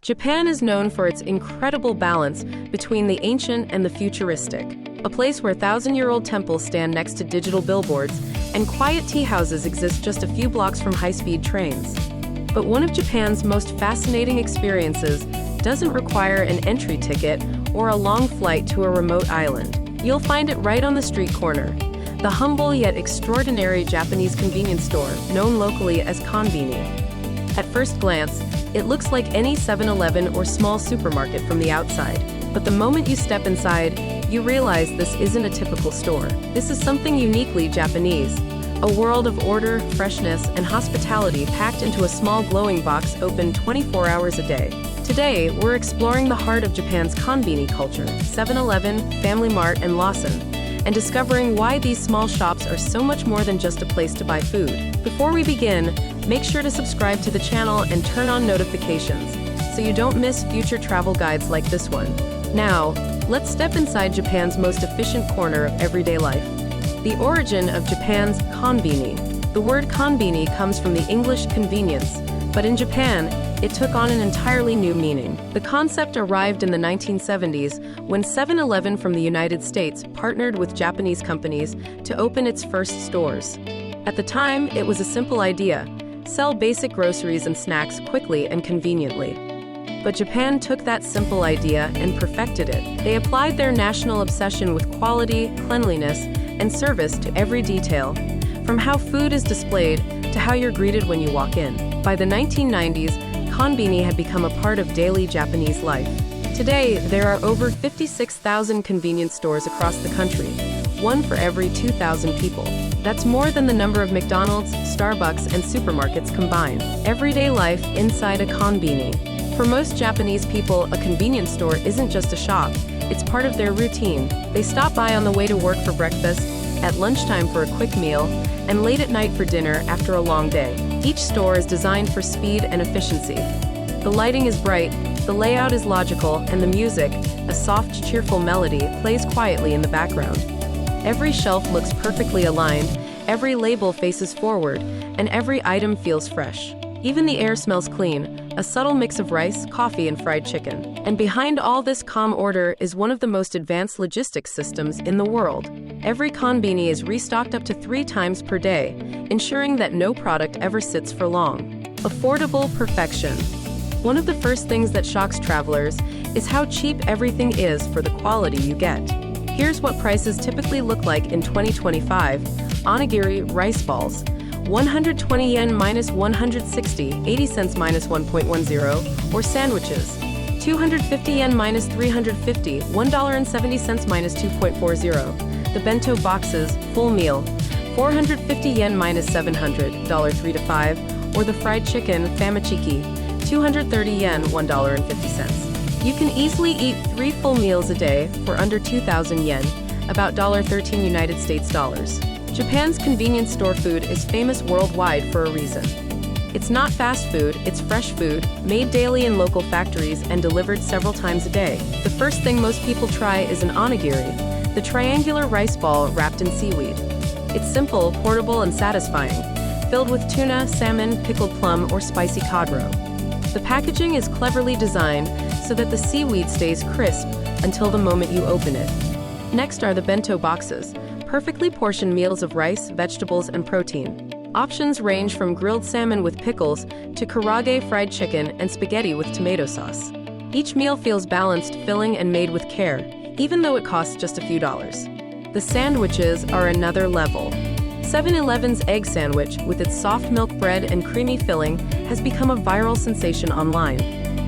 Japan is known for its incredible balance between the ancient and the futuristic, a place where thousand-year-old temples stand next to digital billboards and quiet tea houses exist just a few blocks from high-speed trains. But one of Japan's most fascinating experiences doesn't require an entry ticket or a long flight to a remote island. You'll find it right on the street corner. The humble yet extraordinary Japanese convenience store, known locally as Konbini. At first glance, it looks like any 7-Eleven or small supermarket from the outside. But the moment you step inside, you realize this isn't a typical store. This is something uniquely Japanese. A world of order, freshness, and hospitality packed into a small glowing box open 24 hours a day. Today, we're exploring the heart of Japan's Konbini culture, 7-Eleven, FamilyMart, and Lawson, and discovering why these small shops are so much more than just a place to buy food. Before we begin, make sure to subscribe to the channel and turn on notifications so you don't miss future travel guides like this one. Now, let's step inside Japan's most efficient corner of everyday life. The origin of Japan's Konbini. The word Konbini comes from the English convenience, but in Japan, it took on an entirely new meaning. The concept arrived in the 1970s when 7-Eleven from the United States partnered with Japanese companies to open its first stores. At the time, it was a simple idea: sell basic groceries and snacks quickly and conveniently. But Japan took that simple idea and perfected it. They applied their national obsession with quality, cleanliness, and service to every detail, from how food is displayed to how you're greeted when you walk in. By the 1990s, Konbini had become a part of daily Japanese life. Today, there are over 56,000 convenience stores across the country, one for every 2,000 people. That's more than the number of McDonald's, Starbucks, and supermarkets combined. Everyday life inside a Konbini. For most Japanese people, a convenience store isn't just a shop, it's part of their routine. They stop by on the way to work for breakfast, at lunchtime for a quick meal, and late at night for dinner after a long day. Each store is designed for speed and efficiency. The lighting is bright, the layout is logical, and the music, a soft, cheerful melody, plays quietly in the background. Every shelf looks perfectly aligned, every label faces forward, and every item feels fresh. Even the air smells clean, a subtle mix of rice, coffee, and fried chicken. And behind all this calm order is one of the most advanced logistics systems in the world. Every Konbini is restocked up to 3 times per day, ensuring that no product ever sits for long. Affordable perfection. One of the first things that shocks travelers is how cheap everything is for the quality you get. Here's what prices typically look like in 2025. Onigiri rice balls. 120 yen minus 160, 80 cents minus 1.10, or sandwiches. 250 yen minus 350, $1.70 minus 2.40. The bento boxes, full meal. 450 yen minus 700, $3 to 5, or the fried chicken, famichiki, 230 yen, $1.50. You can easily eat 3 full meals a day for under 2,000 yen, about $13 United States dollars. Japan's convenience store food is famous worldwide for a reason. It's not fast food, it's fresh food, made daily in local factories and delivered several times a day. The first thing most people try is an onigiri, the triangular rice ball wrapped in seaweed. It's simple, portable, and satisfying, filled with tuna, salmon, pickled plum, or spicy cod roe. The packaging is cleverly designed so that the seaweed stays crisp until the moment you open it. Next are the bento boxes, perfectly portioned meals of rice, vegetables, and protein. Options range from grilled salmon with pickles to karaage fried chicken and spaghetti with tomato sauce. Each meal feels balanced, filling, and made with care, even though it costs just a few dollars. The sandwiches are another level. 7-Eleven's egg sandwich, with its soft milk bread and creamy filling, has become a viral sensation online.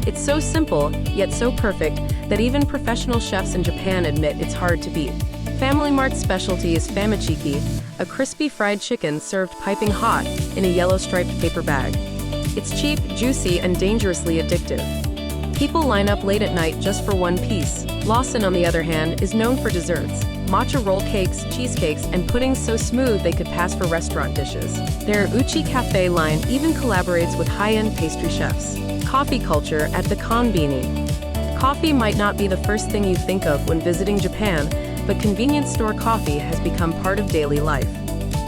It's so simple, yet so perfect, that even professional chefs in Japan admit it's hard to beat. FamilyMart's specialty is famichiki, a crispy fried chicken served piping hot in a yellow striped paper bag. It's cheap, juicy, and dangerously addictive. People line up late at night just for one piece. Lawson, on the other hand, is known for desserts. Matcha roll cakes, cheesecakes, and puddings so smooth they could pass for restaurant dishes. Their Uchi Cafe line even collaborates with high-end pastry chefs. Coffee culture at the Konbini. Coffee might not be the first thing you think of when visiting Japan, but convenience store coffee has become part of daily life.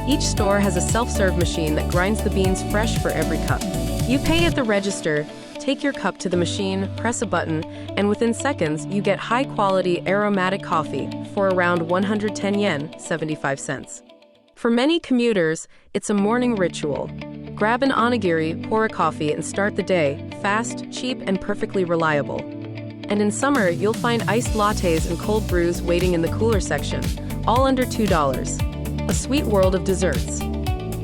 Each store has a self-serve machine that grinds the beans fresh for every cup. You pay at the register, Take your cup to the machine, press a button, and within seconds, you get high-quality aromatic coffee for around 110 yen, 75 cents. For many commuters, it's a morning ritual. Grab an onigiri, pour a coffee, and start the day, fast, cheap, and perfectly reliable. And in summer, you'll find iced lattes and cold brews waiting in the cooler section, all under $2. A sweet world of desserts.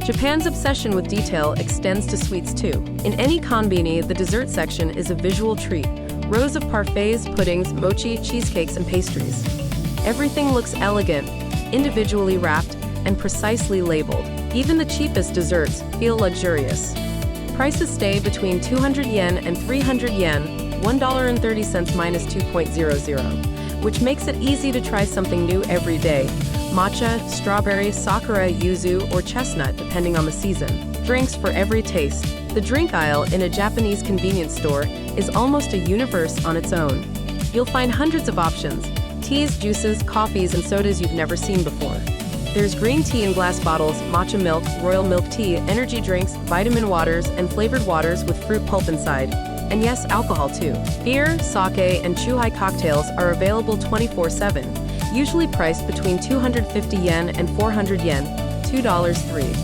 Japan's obsession with detail extends to sweets too. In any konbini, the dessert section is a visual treat. Rows of parfaits, puddings, mochi, cheesecakes, and pastries. Everything looks elegant, individually wrapped, and precisely labeled. Even the cheapest desserts feel luxurious. Prices stay between 200 yen and 300 yen, $1.30 minus 2.00, which makes it easy to try something new every day. Matcha, strawberry, sakura, yuzu, or chestnut, depending on the season. Drinks for every taste. The drink aisle in a Japanese convenience store is almost a universe on its own. You'll find hundreds of options: teas, juices, coffees, and sodas you've never seen before. There's green tea in glass bottles, matcha milk, royal milk tea, energy drinks, vitamin waters, and flavored waters with fruit pulp inside. And yes, alcohol too. Beer, sake, and chuhai cocktails are available 24/7, usually priced between 250 yen and 400 yen, $2.03.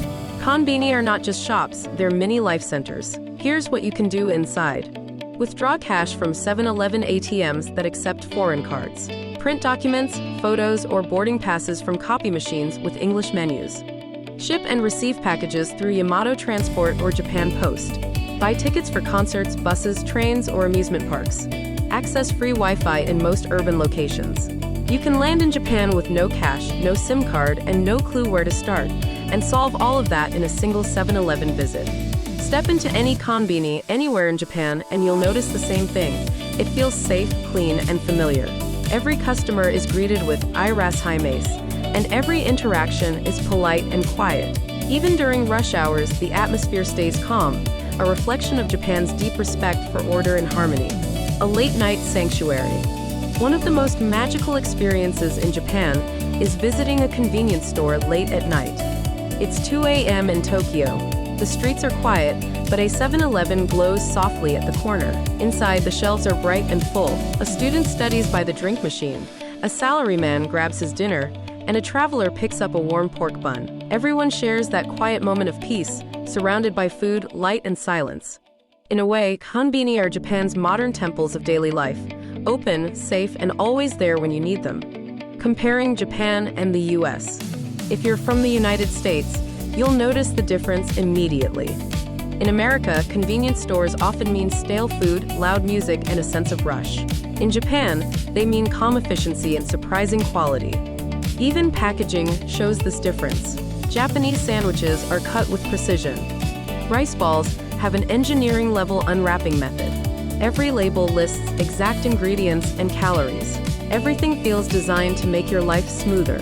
Konbini are not just shops, they're mini life centers. Here's what you can do inside. Withdraw cash from 7-Eleven ATMs that accept foreign cards. Print documents, photos, or boarding passes from copy machines with English menus. Ship and receive packages through Yamato Transport or Japan Post. Buy tickets for concerts, buses, trains, or amusement parks. Access free Wi-Fi in most urban locations. You can land in Japan with no cash, no SIM card, and no clue where to start, and solve all of that in a single 7-Eleven visit. Step into any konbini anywhere in Japan and you'll notice the same thing. It feels safe, clean, and familiar. Every customer is greeted with "Irashimasu," and every interaction is polite and quiet. Even during rush hours, the atmosphere stays calm, a reflection of Japan's deep respect for order and harmony. A late-night sanctuary. One of the most magical experiences in Japan is visiting a convenience store late at night. It's 2 a.m. in Tokyo. The streets are quiet, but a 7-Eleven glows softly at the corner. Inside, the shelves are bright and full. A student studies by the drink machine. A salaryman grabs his dinner, and a traveler picks up a warm pork bun. Everyone shares that quiet moment of peace, surrounded by food, light, and silence. In a way, konbini are Japan's modern temples of daily life, open, safe, and always there when you need them. Comparing Japan and the US. If you're from the United States, you'll notice the difference immediately. In America, convenience stores often mean stale food, loud music, and a sense of rush. In Japan, they mean calm efficiency and surprising quality. Even packaging shows this difference. Japanese sandwiches are cut with precision. Rice balls have an engineering-level unwrapping method. Every label lists exact ingredients and calories. Everything feels designed to make your life smoother.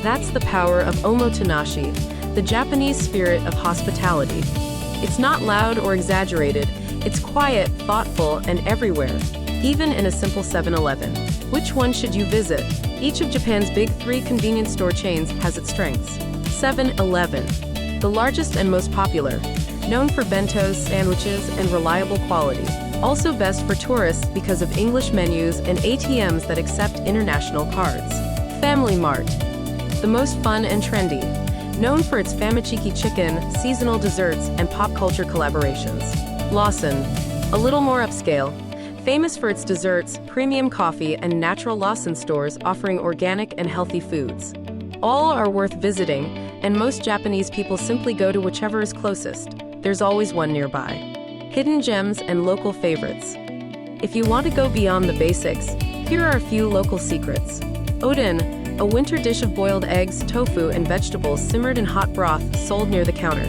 That's the power of omotenashi, the Japanese spirit of hospitality. It's not loud or exaggerated, it's quiet, thoughtful, and everywhere, even in a simple 7-Eleven. Which one should you visit? Each of Japan's big 3 convenience store chains has its strengths. 7-Eleven, the largest and most popular, known for bentos, sandwiches, and reliable quality. Also best for tourists because of English menus and ATMs that accept international cards. FamilyMart, the most fun and trendy, known for its famichiki chicken, seasonal desserts, and pop culture collaborations. Lawson, a little more upscale, famous for its desserts, premium coffee, and natural Lawson stores offering organic and healthy foods. All are worth visiting, and most Japanese people simply go to whichever is closest. There's always one nearby. Hidden gems and local favorites. If you want to go beyond the basics, here are a few local secrets. Oden, a winter dish of boiled eggs, tofu, and vegetables simmered in hot broth sold near the counter.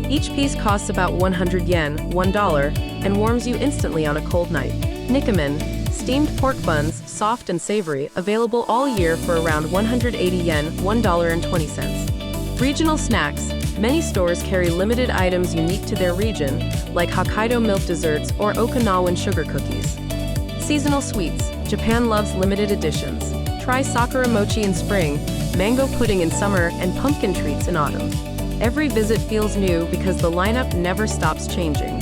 Each piece costs about 100 yen, $1, and warms you instantly on a cold night. Nikamen, steamed pork buns, soft and savory, available all year for around 180 yen, $1.20. Regional snacks. Many stores carry limited items unique to their region, like Hokkaido milk desserts or Okinawan sugar cookies. Seasonal sweets. Japan loves limited editions. Try sakura mochi in spring, mango pudding in summer, and pumpkin treats in autumn. Every visit feels new because the lineup never stops changing.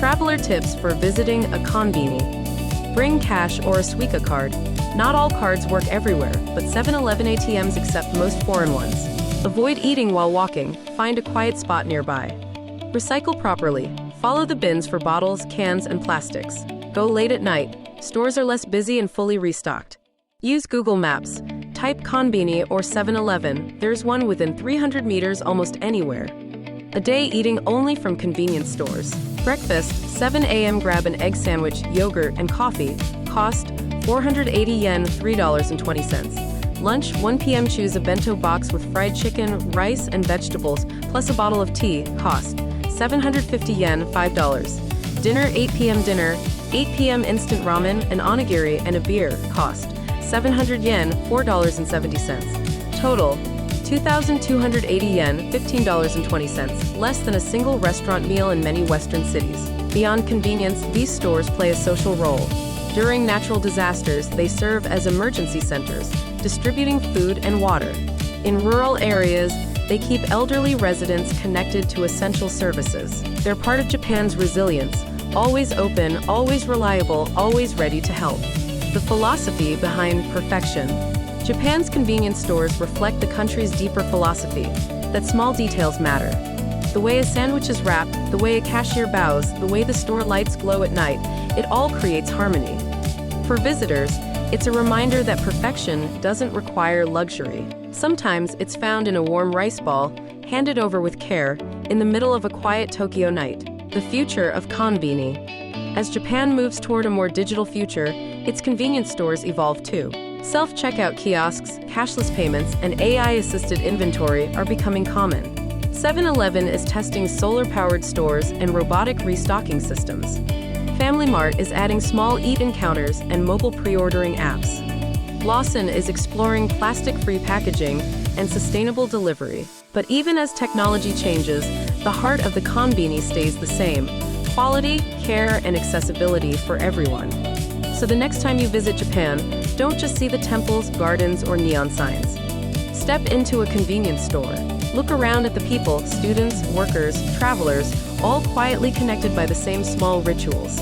Traveler tips for visiting a Konbini. Bring cash or a Suica card. Not all cards work everywhere, but 7-Eleven ATMs accept most foreign ones. Avoid eating while walking. Find a quiet spot nearby. Recycle properly. Follow the bins for bottles, cans, and plastics. Go late at night. Stores are less busy and fully restocked. Use Google Maps. Type Konbini or 7-Eleven. There's one within 300 meters almost anywhere. A day eating only from convenience stores. Breakfast, 7 a.m. grab an egg sandwich, yogurt, and coffee. Cost 480 yen, $3.20. Lunch, 1 p.m. choose a bento box with fried chicken, rice, and vegetables, plus a bottle of tea. Cost 750 yen, $5. Dinner, 8 p.m. dinner, 8 p.m. instant ramen, an onigiri, and a beer. Cost 700 yen, $4.70. Total 2,280 yen, $15.20, less than a single restaurant meal in many Western cities. Beyond convenience, these stores play a social role. During natural disasters, they serve as emergency centers, distributing food and water. In rural areas, they keep elderly residents connected to essential services. They're part of Japan's resilience, always open, always reliable, always ready to help. The philosophy behind perfection. Japan's convenience stores reflect the country's deeper philosophy, that small details matter. The way a sandwich is wrapped, the way a cashier bows, the way the store lights glow at night, it all creates harmony. For visitors, it's a reminder that perfection doesn't require luxury. Sometimes it's found in a warm rice ball, handed over with care, in the middle of a quiet Tokyo night. The future of Konbini. As Japan moves toward a more digital future, its convenience stores evolve too. Self-checkout kiosks, cashless payments, and AI-assisted inventory are becoming common. 7-Eleven is testing solar-powered stores and robotic restocking systems. FamilyMart is adding small eat-in counters and mobile pre-ordering apps. Lawson is exploring plastic-free packaging and sustainable delivery. But even as technology changes, the heart of the Konbini stays the same: quality, care, and accessibility for everyone. So the next time you visit Japan, don't just see the temples, gardens, or neon signs. Step into a convenience store. Look around at the people, students, workers, travelers, all quietly connected by the same small rituals.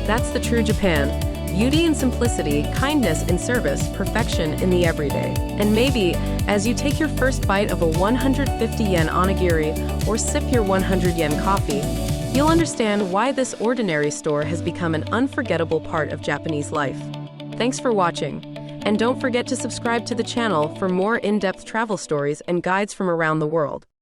That's the true Japan. Beauty in simplicity, kindness in service, perfection in the everyday. And maybe, as you take your first bite of a 150 yen onigiri or sip your 100 yen coffee, you'll understand why this ordinary store has become an unforgettable part of Japanese life. Thanks for watching. And don't forget to subscribe to the channel for more in-depth travel stories and guides from around the world.